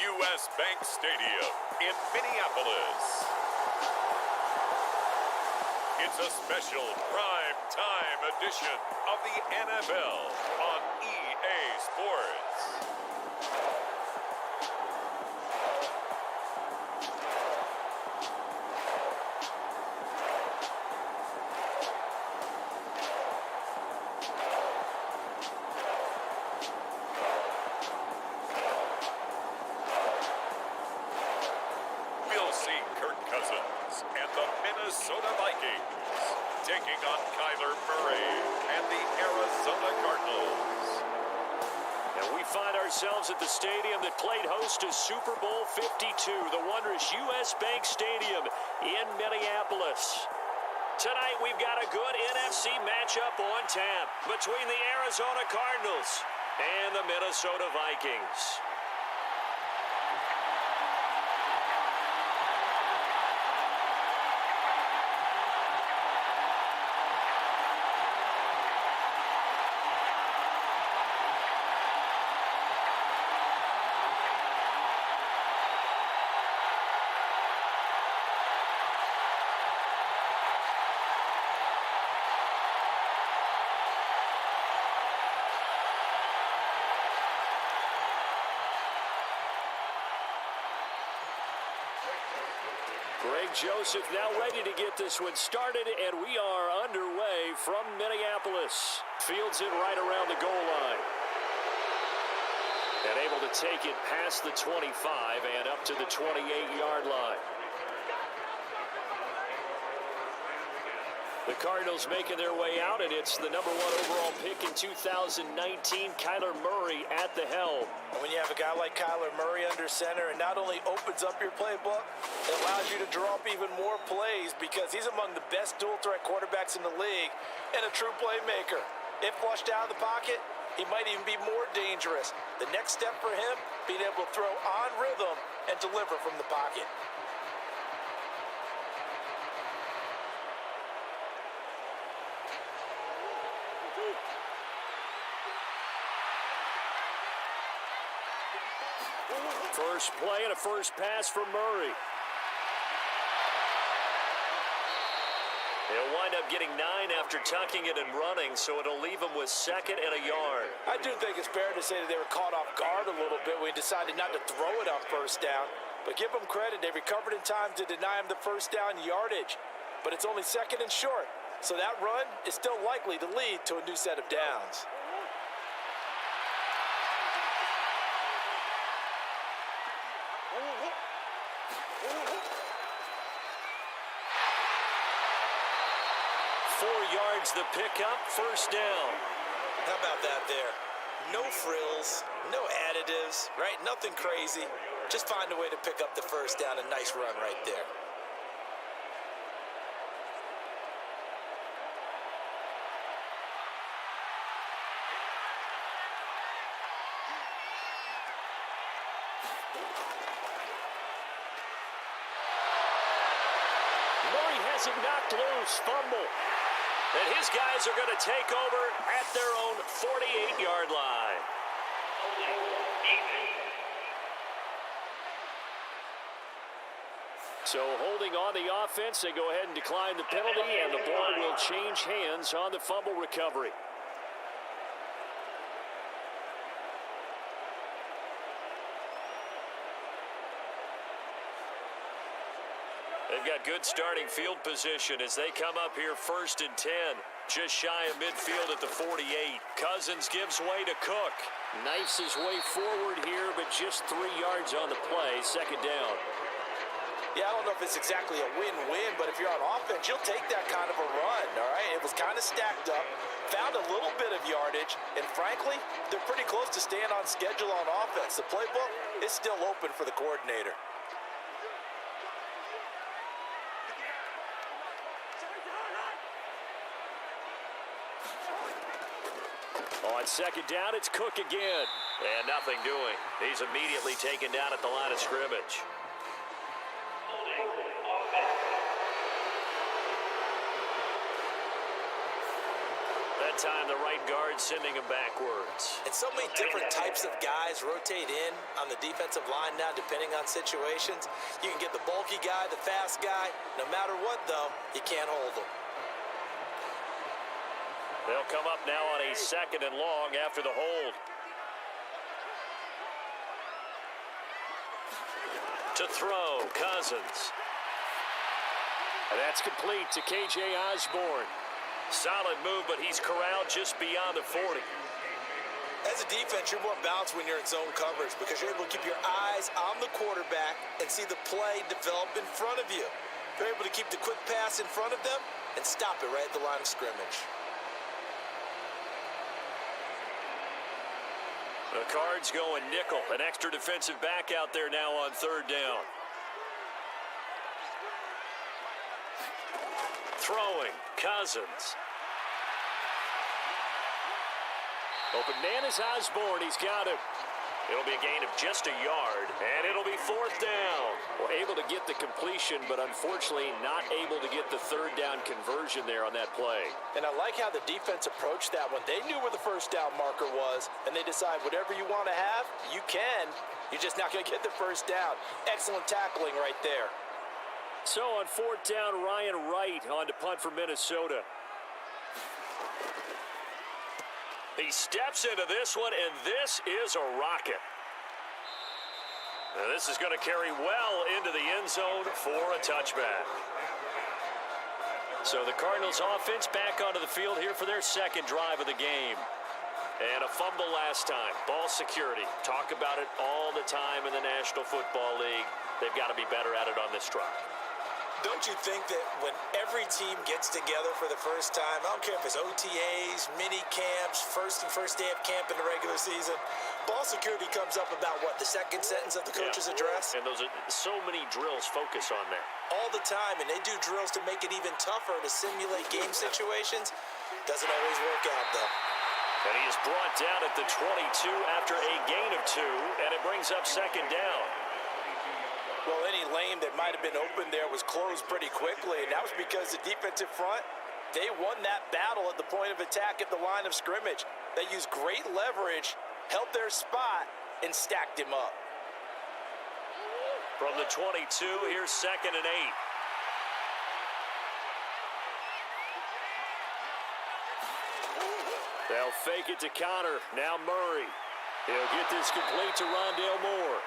U.S. Bank Stadium in Minneapolis. It's a special prime time edition of the NFL on EA Sports. And the Minnesota Vikings taking on Kyler Murray and the Arizona Cardinals. And we find ourselves at the stadium that played host to Super Bowl 52, the wondrous U.S. Bank Stadium in Minneapolis. Tonight we've got a good NFC matchup on tap between the Arizona Cardinals and the Minnesota Vikings. Greg Joseph now ready to get this one started, and we are underway from Minneapolis. Fields it right around the goal line. And able to take it past the 25 and up to the 28-yard line. The Cardinals making their way out, and it's the #1 overall pick in 2019, Kyler Murray at the helm. When you have a guy like Kyler Murray under center, it not only opens up your playbook, it allows you to draw up even more plays because he's among the best dual-threat quarterbacks in the league and a true playmaker. If flushed out of the pocket, he might even be more dangerous. The next step for him, being able to throw on rhythm and deliver from the pocket. First play and a first pass from Murray. He'll wind up getting 9 after tucking it and running, so it'll leave him with 2nd and a yard. I do think it's fair to say that they were caught off guard a little bit when he decided not to throw it on first down. But give them credit, they recovered in time to deny him the first down yardage. But it's only 2nd and short, so that run is still likely to lead to a new set of downs. The pickup, first down. How about that there? No frills, no additives, right? Nothing crazy. Just find a way to pick up the first down. A nice run right there. Murray has it knocked loose, fumble. And his guys are going to take over at their own 48-yard line. So holding on the offense, they go ahead and decline the penalty, and the ball will change hands on the fumble recovery. They've got good starting field position as they come up here 1st and 10. Just shy of midfield at the 48. Cousins gives way to Cook. Knifes his way forward here, but just 3 yards on the play. 2nd down. Yeah, I don't know if it's exactly a win-win, but if you're on offense, you'll take that kind of a run, all right? It was kind of stacked up, found a little bit of yardage, and frankly, they're pretty close to staying on schedule on offense. The playbook is still open for the coordinator. On 2nd down, it's Cook again. And nothing doing. He's immediately taken down at the line of scrimmage. The time, the right guard sending him backwards. And so many different types of guys rotate in on the defensive line now, depending on situations. You can get the bulky guy, the fast guy. No matter what, though, you can't hold them. They'll come up now on a 2nd and long after the hold. To throw, Cousins. And that's complete to K.J. Osborne. Solid move, but he's corralled just beyond the 40. As a defense, you're more balanced when you're in zone coverage because you're able to keep your eyes on the quarterback and see the play develop in front of you. You're able to keep the quick pass in front of them and stop it right at the line of scrimmage. The Cards going nickel. An extra defensive back out there now on 3rd down. Throwing, Cousins. Open man is Osborne. He's got him. It'll be a gain of just a yard, and it'll be 4th down. Well, able to get the completion, but unfortunately not able to get the 3rd down conversion there on that play. And I like how the defense approached that one. They knew where the 1st down marker was, and they decide whatever you want to have, you can. You're just not going to get the 1st down. Excellent tackling right there. So on 4th down, Ryan Wright on to punt for Minnesota. He steps into this one, and this is a rocket. Now this is going to carry well into the end zone for a touchback. So the Cardinals offense back onto the field here for their 2nd drive of the game. And a fumble last time. Ball security. Talk about it all the time in the National Football League. They've got to be better at it on this drive. Don't you think that when every team gets together for the first time, I don't care if it's OTAs, mini camps, first day of camp in the regular season, ball security comes up about what, the 2nd sentence of the coach's address? And those are so many drills focus on that. All the time, and they do drills to make it even tougher to simulate game situations. Doesn't always work out, though. And he is brought down at the 22 after a gain of 2, and it brings up 2nd down. Well, any lane that might have been open there was closed pretty quickly, and that was because the defensive front, they won that battle at the point of attack at the line of scrimmage. They used great leverage, held their spot, and stacked him up. From the 22, here's 2nd and 8. They'll fake it to Connor. Now Murray. He'll get this complete to Rondale Moore.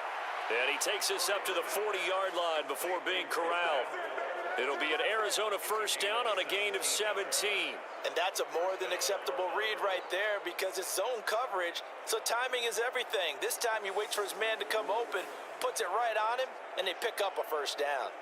And he takes us up to the 40-yard line before being corralled. It'll be an Arizona 1st down on a gain of 17. And that's a more than acceptable read right there because it's zone coverage, so timing is everything. This time he waits for his man to come open, puts it right on him, and they pick up a 1st down.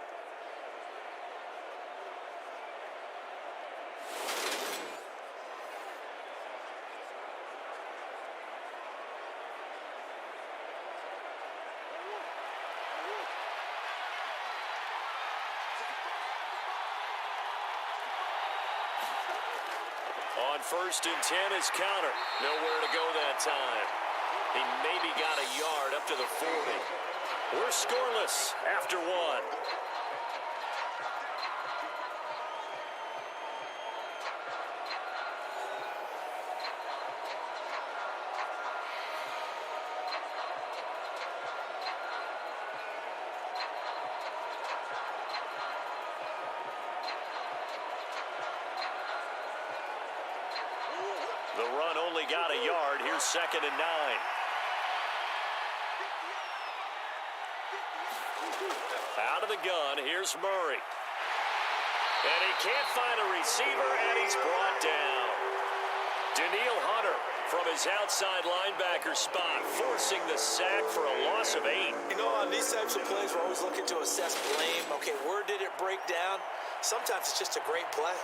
On 1st and 10 is Connor. Nowhere to go that time. He maybe got a yard up to the 40. We're scoreless after 1. The run only got a yard. Here's 2nd and 9. Out of the gun, here's Murray. And he can't find a receiver, and he's brought down. Daniil Hunter from his outside linebacker spot, forcing the sack for a loss of 8. You know, on these types of plays, we're always looking to assess blame. Okay, where did it break down? Sometimes it's just a great play.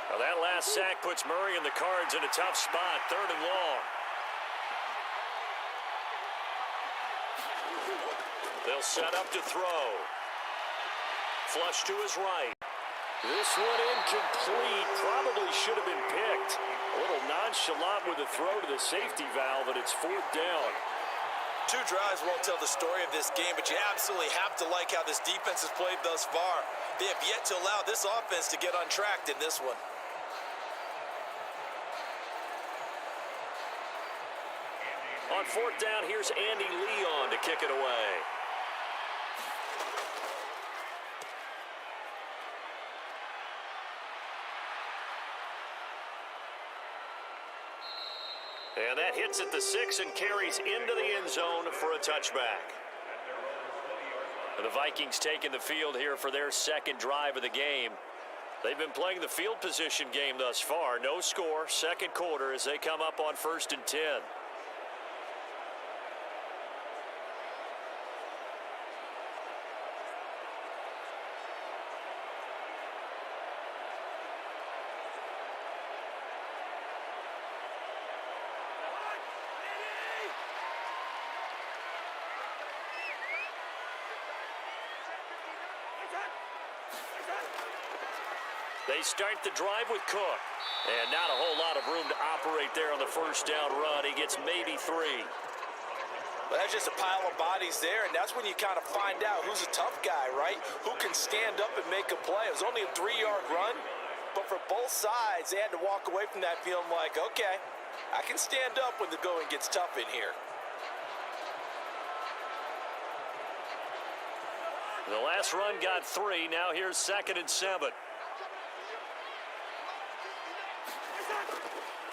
Well, that last sack puts Murray and the Cards in a tough spot, 3rd and long. They'll set up to throw. Flush to his right. This one incomplete. Probably should have been picked. A little nonchalant with the throw to the safety valve, and it's 4th down. 2 drives won't tell the story of this game, but you absolutely have to like how this defense has played thus far. They have yet to allow this offense to get untracked in this one. On 4th down, here's Andy Leon to kick it away. And that hits at the 6 and carries into the end zone for a touchback. The Vikings taking the field here for their 2nd drive of the game. They've been playing the field position game thus far. No score, 2nd quarter as they come up on 1st and 10. They start the drive with Cook. And not a whole lot of room to operate there on the 1st down run. He gets maybe 3. But that's just a pile of bodies there, and that's when you kind of find out who's a tough guy, right? Who can stand up and make a play. It was only a 3-yard run, but for both sides, they had to walk away from that feeling like, okay, I can stand up when the going gets tough in here. The last run got 3. Now here's 2nd and 7.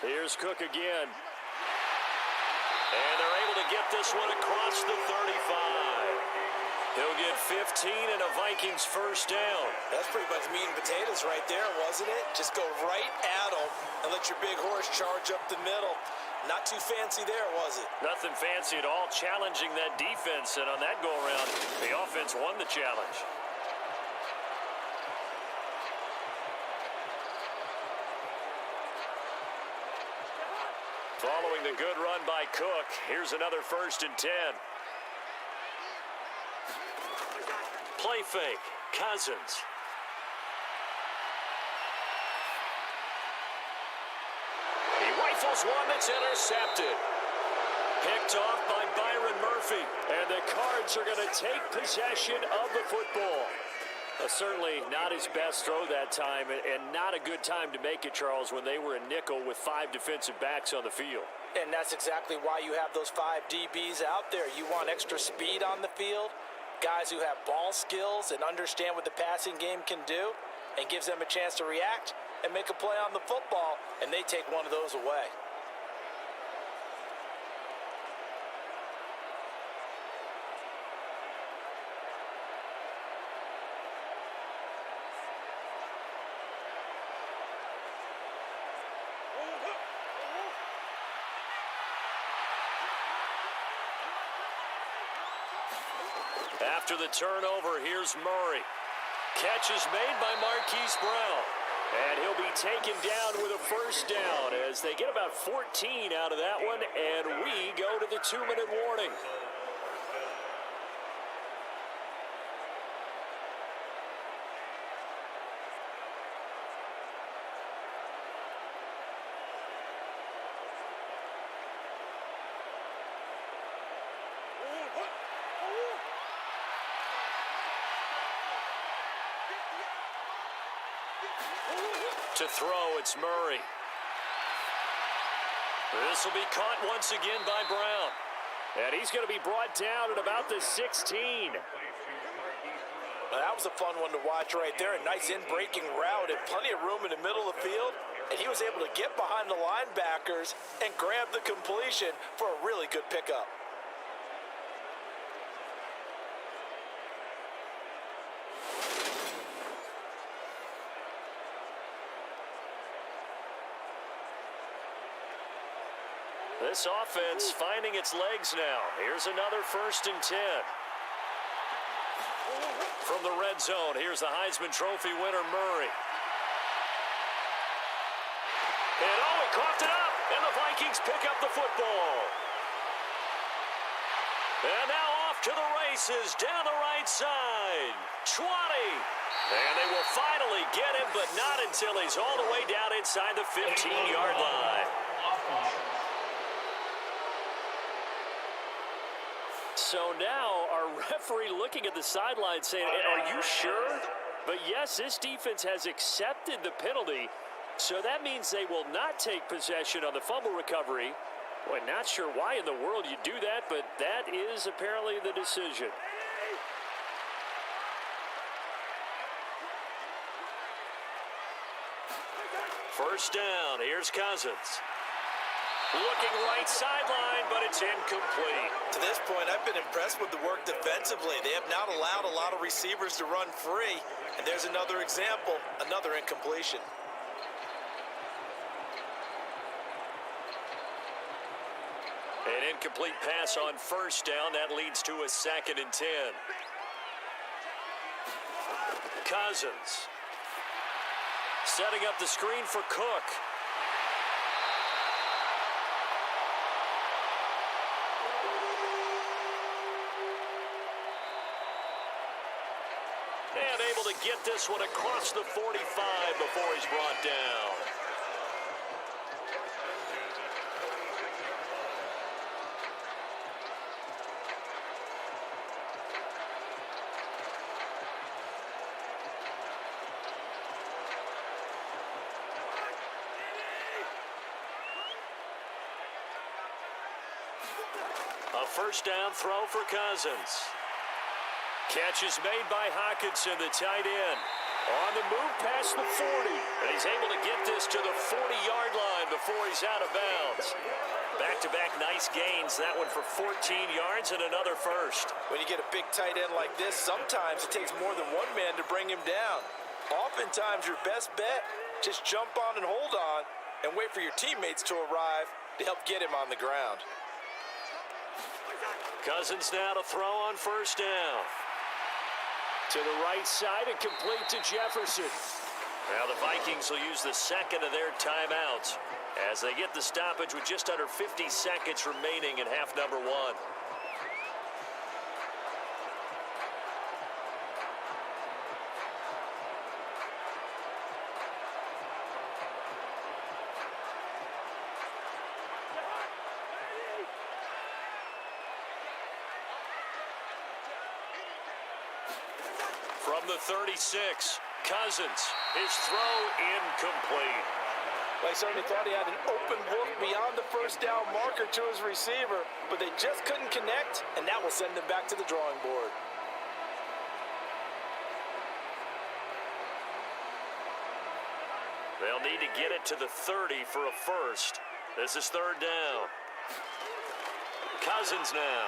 Here's Cook again. And they're able to get this one across the 35. He'll get 15 and a Vikings 1st down. That's pretty much meat and potatoes right there, wasn't it? Just go right at them and let your big horse charge up the middle. Not too fancy there, was it? Nothing fancy at all, challenging that defense. And on that go-around, the offense won the challenge. Following the good run by Cook, here's another 1st and 10. Play fake, Cousins. He rifles one that's intercepted. Picked off by Byron Murphy. And the Cards are going to take possession of the football. Certainly not his best throw that time, and not a good time to make it, Charles, when they were in nickel with 5 defensive backs on the field. And that's exactly why you have those 5 DBs out there. You want extra speed on the field, guys who have ball skills and understand what the passing game can do, and gives them a chance to react and make a play on the football, and they take one of those away. After the turnover, here's Murray. Catch is made by Marquise Brown. And he'll be taken down with a 1st down as they get about 14 out of that one, and we go to the 2-minute warning. To throw, it's Murray. This will be caught once again by Brown. And he's going to be brought down at about the 16. Well, that was a fun one to watch right there. A nice in-breaking route and plenty of room in the middle of the field. And he was able to get behind the linebackers and grab the completion for a really good pickup. This offense finding its legs now. Here's another 1st and 10. From the red zone, here's the Heisman Trophy winner, Murray. And he coughed it up, and the Vikings pick up the football. And now off to the races down the right side. line. 20. And they will finally get him, but not until he's all the way down inside the 15-yard line. So now our referee looking at the sideline saying, are you sure? But yes, this defense has accepted the penalty, so that means they will not take possession on the fumble recovery. Boy, not sure why in the world you do that, but that is apparently the decision. First down, here's Cousins. Looking right sideline, but it's incomplete. To this point, I've been impressed with the work defensively. They have not allowed a lot of receivers to run free. And there's another example, another incompletion. An incomplete pass on first down. That leads to a 2nd and 10. Cousins. Setting up the screen for Cook. And able to get this one across the 45 before he's brought down. A first down throw for Cousins. Catch is made by Hockenson, the tight end. On the move past the 40. And he's able to get this to the 40-yard line before he's out of bounds. Back-to-back nice gains. That one for 14 yards and another first. When you get a big tight end like this, sometimes it takes more than one man to bring him down. Oftentimes, your best bet, just jump on and hold on and wait for your teammates to arrive to help get him on the ground. Cousins now to throw on first down. To the right side and complete to Jefferson. Now the Vikings will use the second of their timeouts as they get the stoppage with just under 50 seconds remaining in half number 1. From the 36, Cousins, his throw incomplete. Well, I certainly thought he had an open look beyond the first down marker to his receiver, but they just couldn't connect, and that will send them back to the drawing board. They'll need to get it to the 30 for a first. This is third down. Cousins now.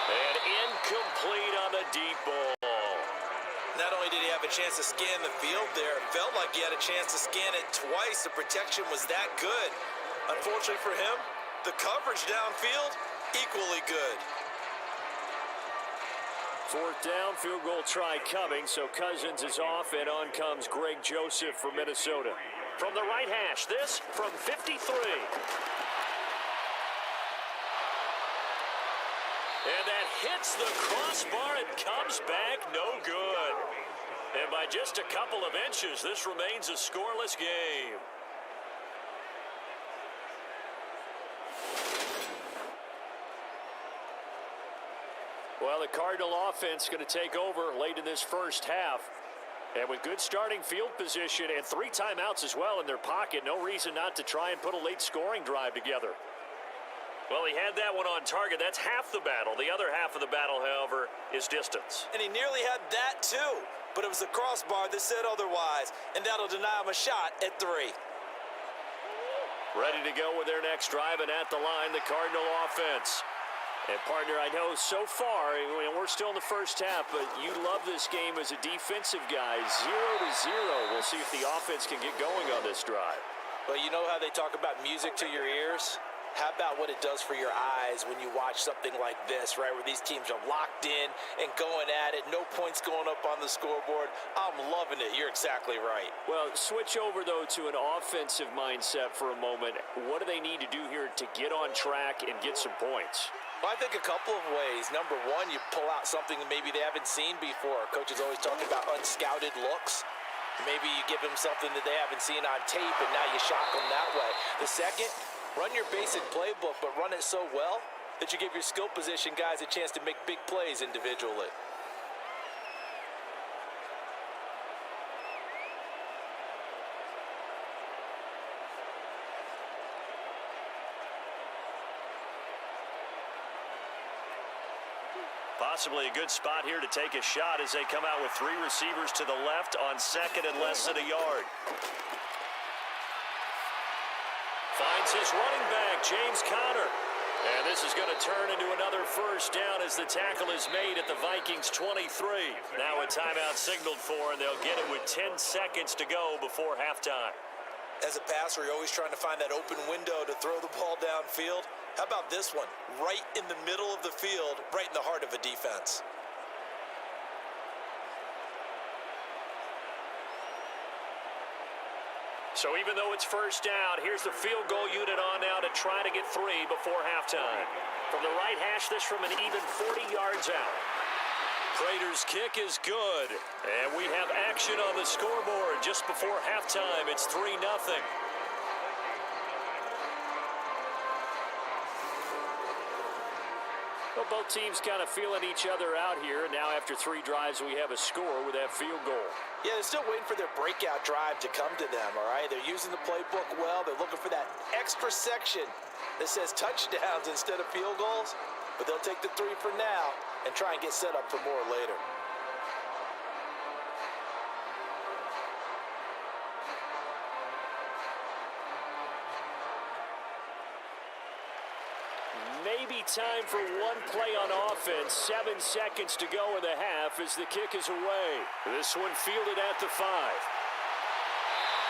And incomplete on the deep ball. Not only did he have a chance to scan the field there, it felt like he had a chance to scan it twice. The protection was that good. Unfortunately for him, the coverage downfield, equally good. Fourth down, field goal try coming, so Cousins is off, and on comes Greg Joseph from Minnesota. From the right hash, this from 53. And that hits the crossbar and comes back no good. And by just a couple of inches, this remains a scoreless game. Well, the Cardinal offense going to take over late in this first half. And with good starting field position and 3 timeouts as well in their pocket, no reason not to try and put a late scoring drive together. Well, he had that one on target. That's half the battle. The other half of the battle, however, is distance. And he nearly had that too, but it was the crossbar that said otherwise, and that'll deny him a shot at 3. Ready to go with their next drive, and at the line, the Cardinal offense. And, partner, I know so far, we're still in the first half, but you love this game as a defensive guy. 0-0. We'll see if the offense can get going on this drive. Well, you know how they talk about music to your ears? How about what it does for your eyes when you watch something like this, right, where these teams are locked in and going at it, no points going up on the scoreboard? I'm loving it. You're exactly right. Well, switch over, though, to an offensive mindset for a moment. What do they need to do here to get on track and get some points? Well, I think a couple of ways. Number one, you pull out something that maybe they haven't seen before. Coach is always talking about unscouted looks. Maybe you give them something that they haven't seen on tape, and now you shock them that way. The second, run your basic playbook, but run it so well that you give your skill position guys a chance to make big plays individually. Possibly a good spot here to take a shot as they come out with three receivers to the left on second and less than a yard. Finds his running back, James Conner. And this is going to turn into another first down as the tackle is made at the Vikings 23. Now a timeout signaled for, and they'll get it with 10 seconds to go before halftime. As a passer, you're always trying to find that open window to throw the ball downfield. How about this one? Right in the middle of the field, right in the heart of a defense. So even though it's first down, here's the field goal unit on now to try to get three before halftime. From the right hash, this from an even 40 yards out. Prater's kick is good. And we have action on the scoreboard just before halftime. It's 3-0. Well, both teams kind of feeling each other out here. And now after 3 drives, we have a score with that field goal. Yeah, they're still waiting for their breakout drive to come to them, all right? They're using the playbook well. They're looking for that extra section that says touchdowns instead of field goals. But they'll take the 3 for now and try and get set up for more later. Maybe time for one play on offense. 7 seconds to go in the half as the kick is away. This one fielded at the 5.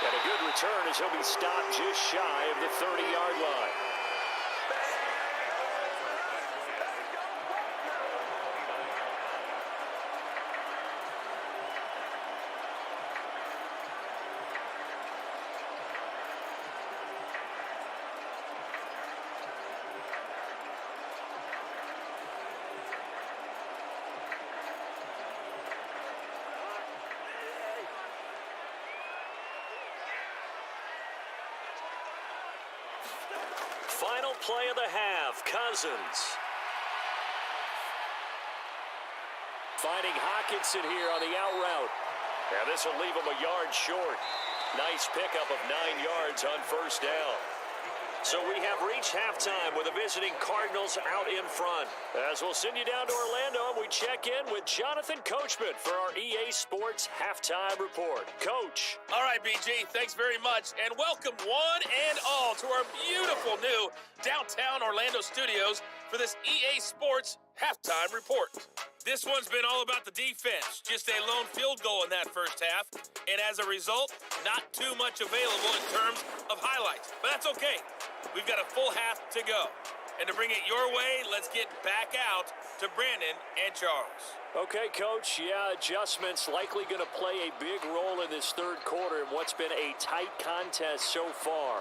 And a good return as he'll be stopped just shy of the 30-yard line. Final play of the half, Cousins. Finding Hawkinson here on the out route. Now this will leave him a yard short. Nice pickup of 9 yards on first down. So we have reached halftime with the visiting Cardinals out in front. As we'll send you down to Orlando, and we check in with Jonathan Coachman for our EA Sports Halftime Report. Coach. All right, BG, thanks very much. And welcome one and all to our beautiful new downtown Orlando studios for this EA Sports Halftime Report. This one's been all about the defense. Just a lone field goal in that first half. And as a result, not too much available in terms of highlights. But that's okay. We've got a full half to go. And to bring it your way, let's get back out to Brandon and Charles. Okay, Coach. Yeah, adjustments likely going to play a big role in this third quarter in what's been a tight contest so far.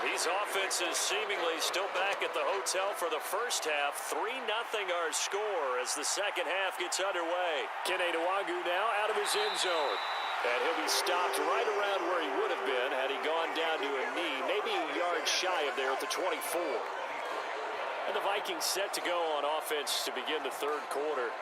These offenses seemingly still back at the hotel for the first half. 3-0 our score as the second half gets underway. Kene Nwagu now out of his end zone. And he'll be stopped right around where he would have been had he gone down to a knee, maybe a yard shy of there at the 24. And the Vikings set to go on offense to begin the third quarter.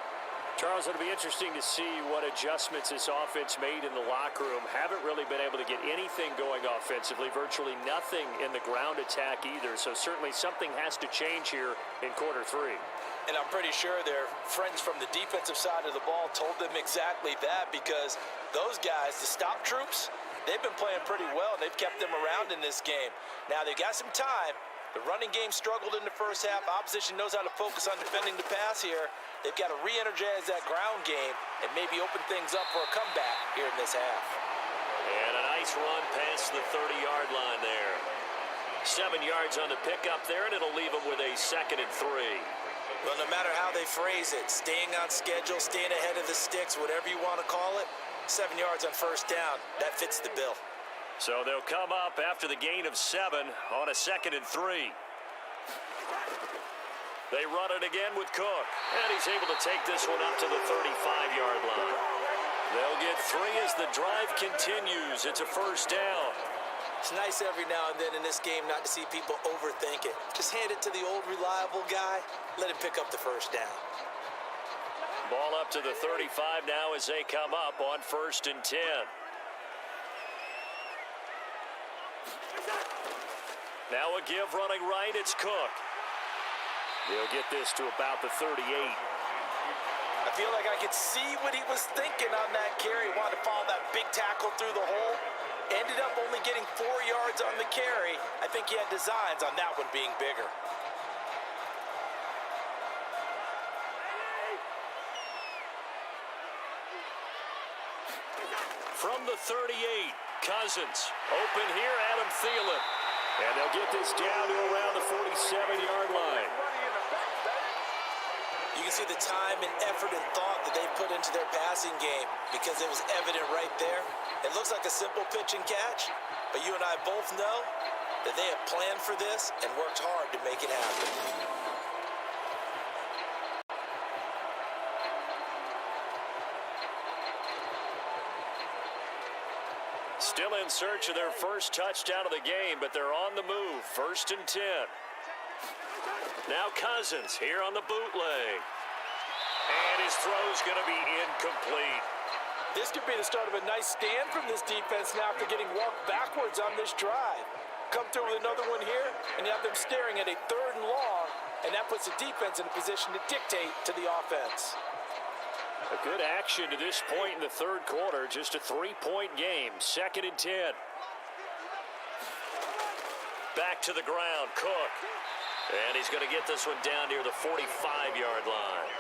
Charles, it'll be interesting to see what adjustments this offense made in the locker room. Haven't really been able to get anything going offensively, virtually nothing in the ground attack either. So certainly something has to change here in quarter three. And I'm pretty sure their friends from the defensive side of the ball told them exactly that, because those guys, the stop troops, they've been playing pretty well. They've kept them around in this game. Now they got some time. The running game struggled in the first half. Opposition knows how to focus on defending the pass here. They've got to re-energize that ground game and maybe open things up for a comeback here in this half. And a nice run past the 30-yard line there. 7 yards on the pickup there, and it'll leave them with a 2nd and 3. Well, no matter how they phrase it, staying on schedule, staying ahead of the sticks, whatever you want to call it, 7 yards on first down, that fits the bill. So they'll come up after the gain of 7 on a 2nd and 3. They run it again with Cook, and he's able to take this one up to the 35-yard line. They'll get 3 as the drive continues. It's a first down. It's nice every now and then in this game not to see people overthink it. Just hand it to the old reliable guy, let him pick up the first down. Ball up to the 35 now as they come up on 1st and 10. Now a give running right, it's Cook. He'll get this to about the 38. I feel like I could see what he was thinking on that carry. He wanted to follow that big tackle through the hole. Ended up only getting 4 yards on the carry. I think he had designs on that one being bigger. From the 38, Cousins. Open here, Adam Thielen. And they'll get this down to around the 47-yard line. You can see the time and effort and thought that they put into their passing game, because it was evident right there. It looks like a simple pitch and catch, but you and I both know that they have planned for this and worked hard to make it happen. Still in search of their first touchdown of the game, but they're on the move. 1st and 10. Now Cousins here on the bootleg. And his throw's going to be incomplete. This could be the start of a nice stand from this defense now after getting walked backwards on this drive. Come through with another one here, and you have them staring at a 3rd and long, and that puts the defense in a position to dictate to the offense. A good action to this point in the 3rd quarter. Just a 3-point game. 2nd and 10. Back to the ground, Cook. And he's going to get this one down near the 45-yard line.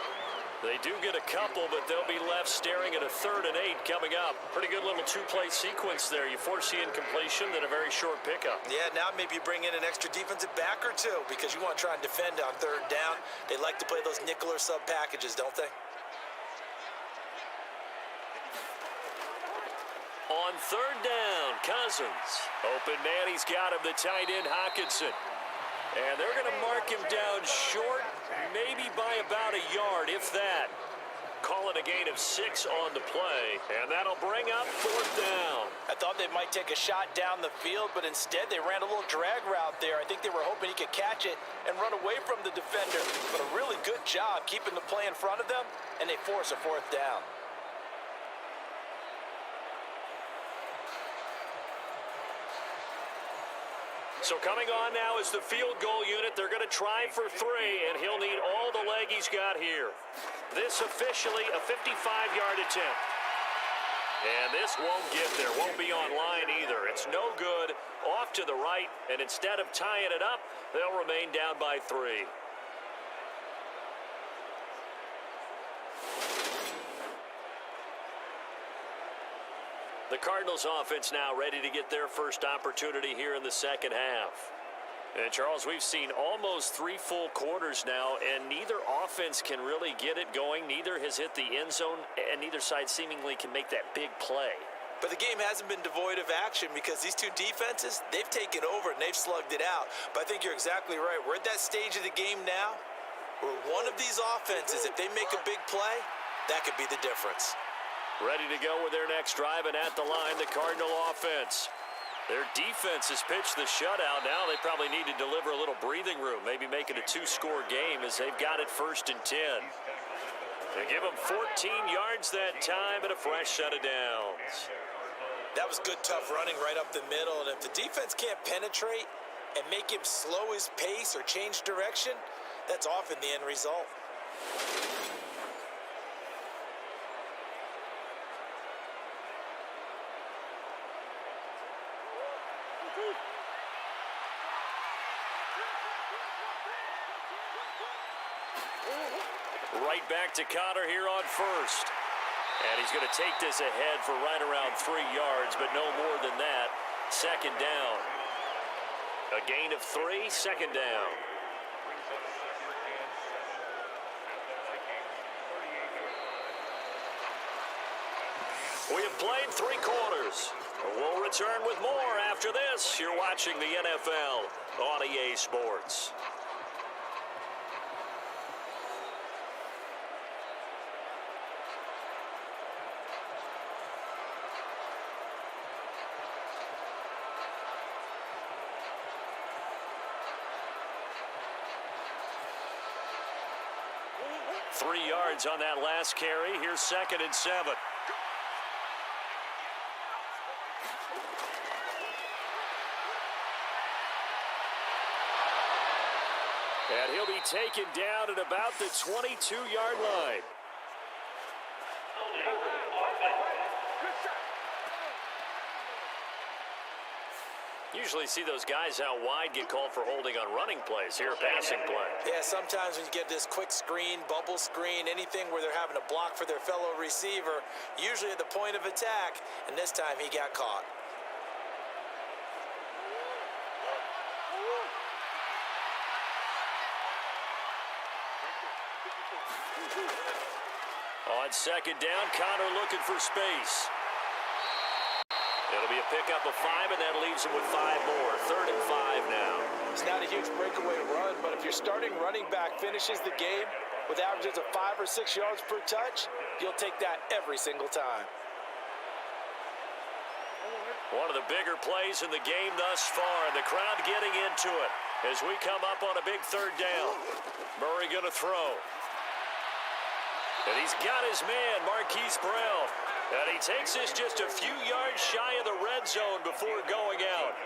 They do get a couple, but they'll be left staring at a 3rd and 8 coming up. Pretty good little 2-play sequence there. You force the incompletion, then a very short pickup. Yeah, now maybe you bring in an extra defensive back or two, because you want to try and defend on 3rd down. They like to play those nickel or sub packages, don't they? On 3rd down, Cousins. Open man, he's got him, the tight end, Hockenson. And they're going to mark him down short, maybe by about a yard, if that. Call it a gain of 6 on the play, and that'll bring up 4th down. I thought they might take a shot down the field, but instead they ran a little drag route there. I think they were hoping he could catch it and run away from the defender. But a really good job keeping the play in front of them, and they force a 4th down. So coming on now is the field goal unit. They're going to try for 3, and he'll need all the leg he's got here. This officially a 55-yard attempt. And this won't get there, won't be on line either. It's no good, off to the right, and instead of tying it up, they'll remain down by 3. The Cardinals offense now ready to get their first opportunity here in the 2nd half. And Charles, we've seen almost 3 full quarters now, and neither offense can really get it going. Neither has hit the end zone, and neither side seemingly can make that big play. But the game hasn't been devoid of action, because these two defenses, they've taken over and they've slugged it out. But I think you're exactly right. We're at that stage of the game now where one of these offenses, if they make a big play, that could be the difference. Ready to go with their next drive, and at the line, the Cardinal offense. Their defense has pitched the shutout. Now they probably need to deliver a little breathing room, maybe make it a 2-score game as they've got it 1st and 10. They give him 14 yards that time and a fresh set of downs. That was good, tough running right up the middle. And if the defense can't penetrate and make him slow his pace or change direction, that's often the end result. Right back to Connor here on first. And he's going to take this ahead for right around 3 yards, but no more than that. Second down. A gain of 3, second down. We have played 3 quarters. We'll return with more after this. You're watching the NFL on EA Sports. Three yards on that last carry. Here's 2nd and 7. And he'll be taken down at about the 22-yard line. Usually see those guys out wide get called for holding on running plays. Here, a passing play. Yeah, sometimes when you get this quick screen, bubble screen, anything where they're having to block for their fellow receiver, usually at the point of attack, and this time he got caught. On 2nd down, Connor looking for space. It'll be a pickup of 5, and that leaves him with 5 more. 3rd and 5 now. It's not a huge breakaway run, but if your starting running back finishes the game with averages of 5 or 6 yards per touch, you'll take that every single time. One of the bigger plays in the game thus far, and the crowd getting into it as we come up on a big 3rd down. Murray going to throw. And he's got his man, Marquise Brown. And he takes this just a few yards shy of the red zone before going out.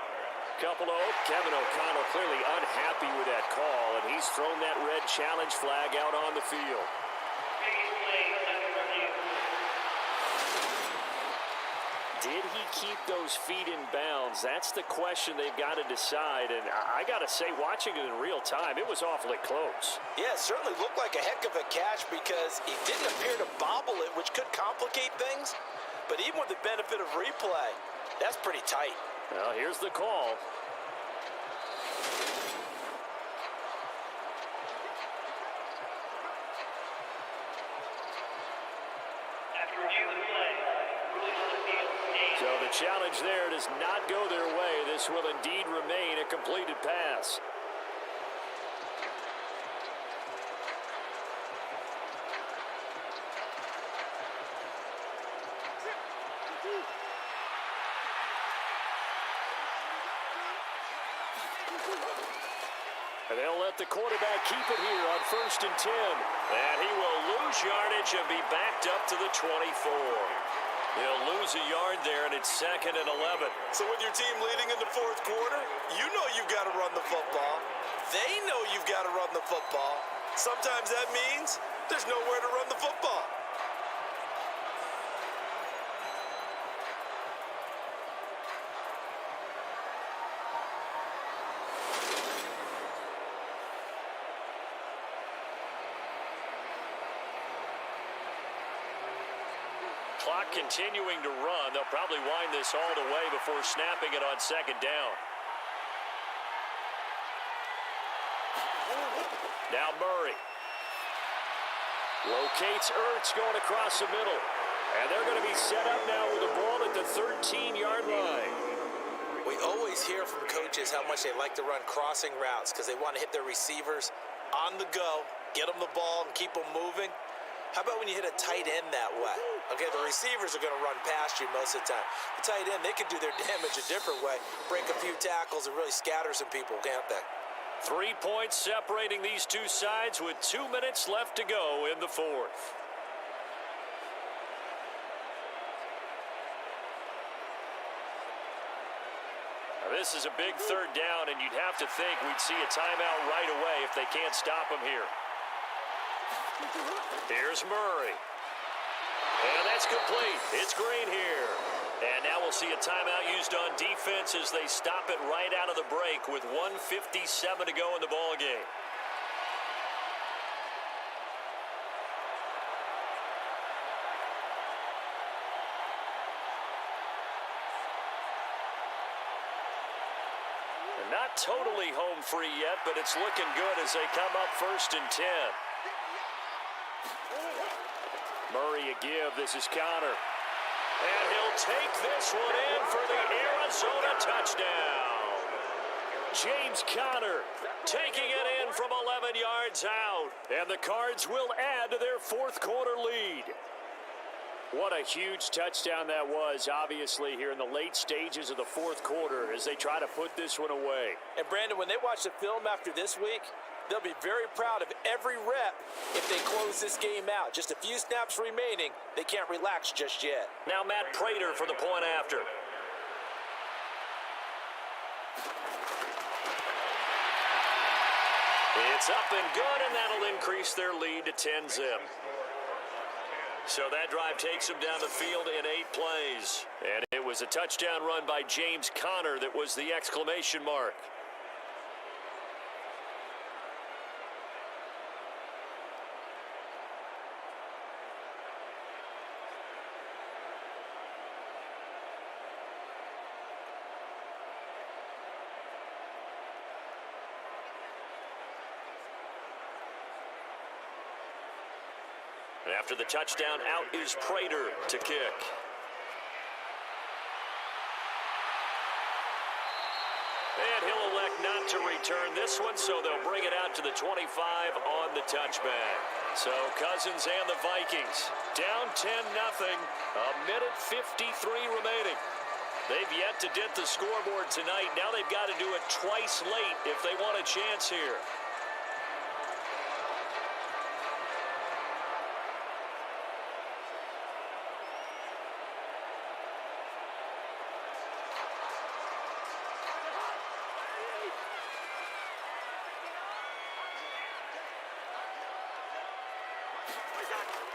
Kevin O'Connell clearly unhappy with that call, and he's thrown that red challenge flag out on the field. Did he keep those feet in bounds? That's the question they've got to decide. And I got to say, watching it in real time, it was awfully close. Yeah, it certainly looked like a heck of a catch because he didn't appear to bobble it, which could complicate things. But even with the benefit of replay, that's pretty tight. Well, here's the call. So the challenge there does not go their way. This will indeed remain a completed pass. And they'll let the quarterback keep it here on 1st and 10. And he will lose yardage and be backed up to the 24. He'll lose a yard there, and it's 2nd and 11. So with your team leading in the 4th quarter, you know you've got to run the football. They know you've got to run the football. Sometimes that means there's nowhere to run the football. Clock continuing to run. They'll probably wind this all the way before snapping it on 2nd down. Now Murray. Locates Ertz going across the middle. And they're going to be set up now with the ball at the 13-yard line. We always hear from coaches how much they like to run crossing routes because they want to hit their receivers on the go, get them the ball, and keep them moving. How about when you hit a tight end that way? Okay, the receivers are going to run past you most of the time. The tight end, they can do their damage a different way, break a few tackles, and really scatter some people, can't they? 3 points separating these two sides with 2 minutes left to go in the 4th. This is a big third down, and you'd have to think we'd see a timeout right away if they can't stop him here. Here's Murray. And that's complete. It's Green here. And now we'll see a timeout used on defense as they stop it right out of the break with 1:57 to go in the ballgame. Not totally home free yet, but it's looking good as they come up 1st and 10. Murray a give. This is Connor. And he'll take this one in for the Arizona touchdown. James Conner taking it in from 11 yards out. And the Cards will add to their 4th quarter lead. What a huge touchdown that was, obviously, here in the late stages of the 4th quarter as they try to put this one away. And, Brandon, when they watch the film after this week, they'll be very proud of every rep if they close this game out. Just a few snaps remaining. They can't relax just yet. Now Matt Prater for the point after. It's up and good, and that'll increase their lead to 10-zip. So that drive takes them down the field in 8 plays. And it was a touchdown run by James Conner that was the exclamation mark. And after the touchdown, out is Prater to kick. And he'll elect not to return this one, so they'll bring it out to the 25 on the touchback. So Cousins and the Vikings down 10-0, a minute 53 remaining. They've yet to dip the scoreboard tonight. Now they've got to do it twice late if they want a chance here.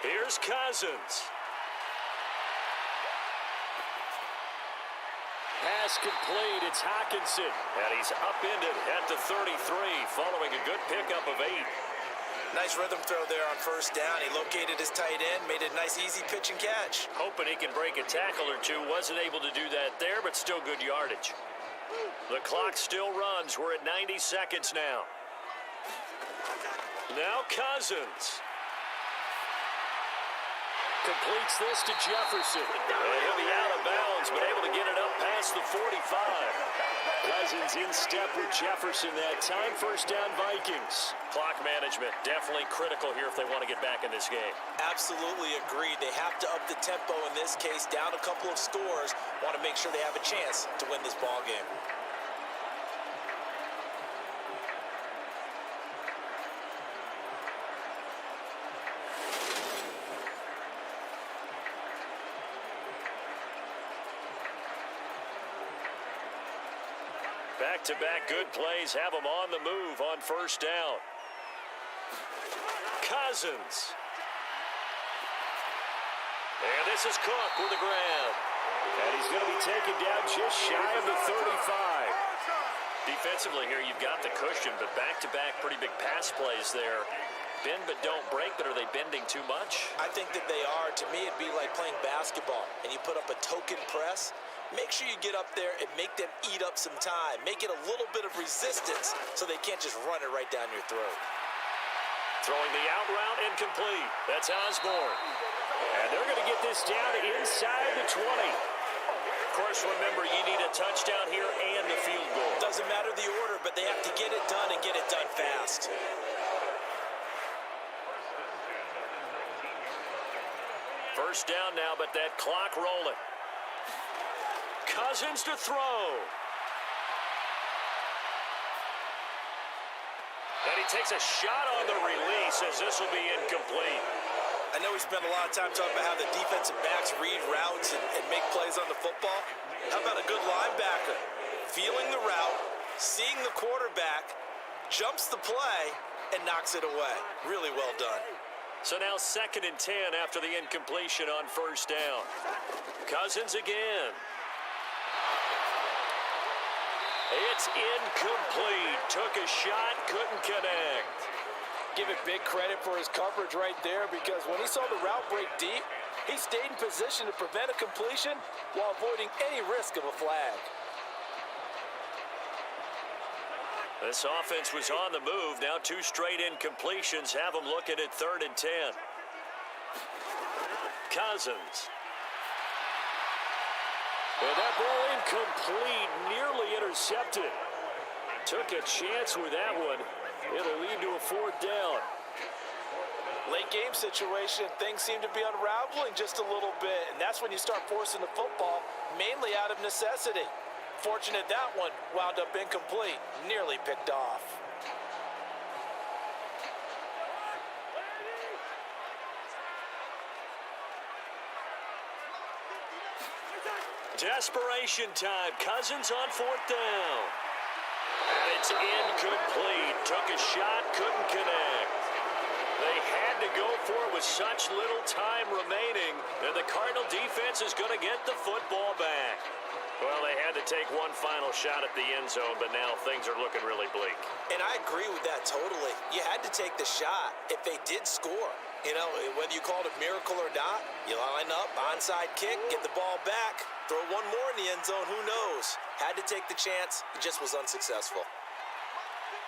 Here's Cousins. Pass complete. It's Hockenson. And he's upended at the 33 following a good pickup of 8. Nice rhythm throw there on 1st down. He located his tight end, made a nice easy pitch and catch. Hoping he can break a tackle or two. Wasn't able to do that there, but still good yardage. The clock still runs. We're at 90 seconds now. Now Cousins. Completes this to Jefferson. And he'll be out of bounds, but able to get it up past the 45. Cousins in step with Jefferson that time. 1st down Vikings. Clock management definitely critical here if they want to get back in this game. Absolutely agreed. They have to up the tempo in this case, down a couple of scores. Want to make sure they have a chance to win this ball game. Back-to-back good plays have them on the move on 1st down. Cousins. And this is Cook with a grab. And he's going to be taken down just shy of the 35. Defensively here, you've got the cushion, but back-to-back pretty big pass plays there. Bend but don't break, but are they bending too much? I think that they are. To me, it'd be like playing basketball, and you put up a token press. Make sure you get up there and make them eat up some time. Make it a little bit of resistance so they can't just run it right down your throat. Throwing the out route incomplete. That's Osborne. And they're going to get this down inside the 20. Of course, remember, you need a touchdown here and a field goal. Doesn't matter the order, but they have to get it done and get it done fast. First down now, but that clock rolling. Cousins to throw. And he takes a shot on the release as this will be incomplete. I know we spent a lot of time talking about how the defensive backs read routes and make plays on the football. How about a good linebacker? Feeling the quarterback, jumps the play, and knocks it away. Really well done. So now 2nd and 10 after the incompletion on 1st down. Cousins again. It's incomplete. Took a shot, couldn't connect. Give it big credit for his coverage right there, because when he saw the route break deep, he stayed in position to prevent a completion while avoiding any risk of a flag. This offense was on the move. Now 2 straight incompletions have them looking at 3rd and 10. Cousins. And that ball incomplete, nearly intercepted. Took a chance with that one. It'll lead to a 4th down. Late game situation, things seem to be unraveling just a little bit, and that's when you start forcing the football, mainly out of necessity. Fortunate that one wound up incomplete, nearly picked off. Desperation time. Cousins on 4th down. And it's incomplete. Took a shot, couldn't connect. They had to go for it with such little time remaining, and the Cardinal defense is going to get the football back. Well, they had to take one final shot at the end zone, but now things are looking really bleak. And I agree with that totally. You had to take the shot if they did score. You know, whether you call it a miracle or not, you line up, onside kick, get the ball back, throw one more in the end zone, who knows? Had to take the chance, it just was unsuccessful.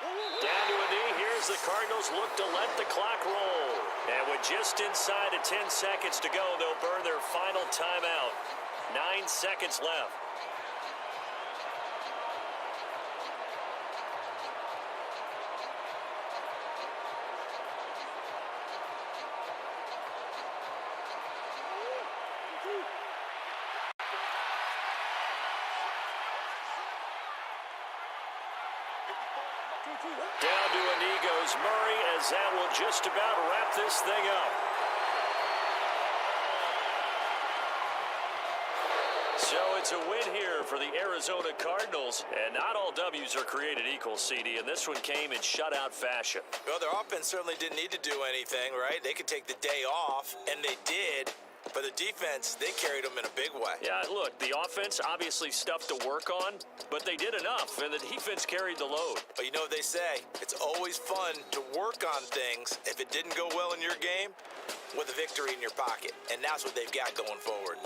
Down to a knee, here's the Cardinals look to let the clock roll. And with just inside of 10 seconds to go, they'll burn their final timeout. 9 seconds left. Down to a knee goes Murray, as that will just about wrap this thing up. So it's a win here for the Arizona Cardinals, and not all W's are created equal, CD, and this one came in shutout fashion. Well, their offense certainly didn't need to do anything, right? They could take the day off, and they did. But the defense, they carried them in a big way. Yeah, look, the offense obviously stuff to work on, but they did enough, and the defense carried the load. But you know what they say, it's always fun to work on things if it didn't go well in your game with a victory in your pocket. And that's what they've got going forward.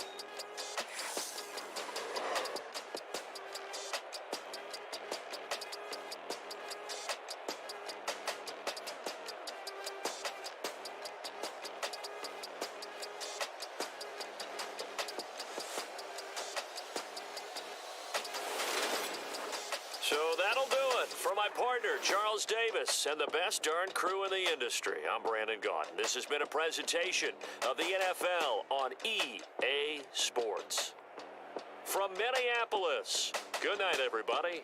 So that'll do it for my partner, Charles Davis, and the best darn crew in the industry. I'm Brandon Gaudin. This has been a presentation of the NFL on EA Sports. From Minneapolis, good night, everybody.